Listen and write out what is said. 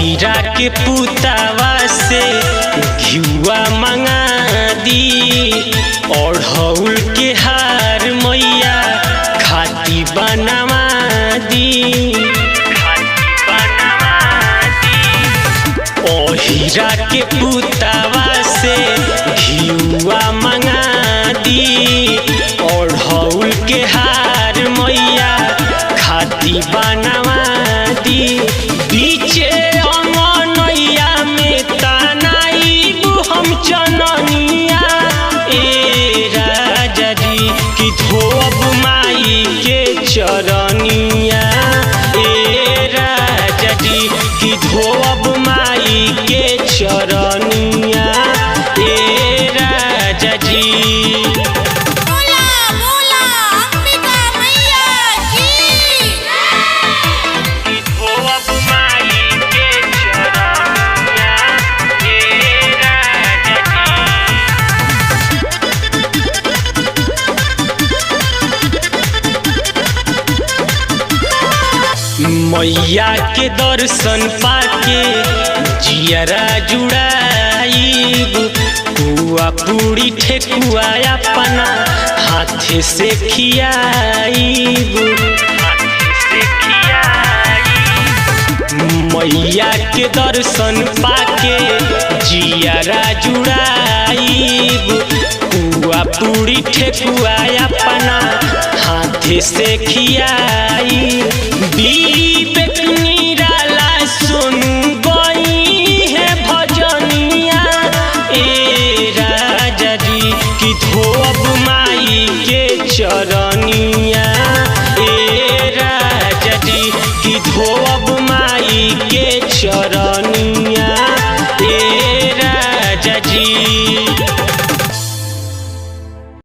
हीरा के पुतावा से घिउआ मंगा दी, ओढ़ौल के हार मैया खाती बनवा दी। ओ हीरा के पुतावा से घिउआ मंगा दी, ओढ़ौल के हार मैया खाती बनवा दी। बीचे अंगनैया में तनाइबू हम चननिया ए राजा जी की धोब माई के चरनिया ए राजा जी की धोब माई के चरनिया ए राजा जी। मैया के दर्शन पाके जियरा जुड़ाईब, पुआ पूरी ठेकुआ अपना हाथे से खियाईब। मैया के दर्शन पाके जियरा जुड़ाईब, पुआ पूरी ठेकुआ अपना हाथे से खियाईब। विवेक निराला सोनू गई है भजनिया ए राजा जी की धोब माई के चरनिया ए राजा जी की धोब माई के चरण।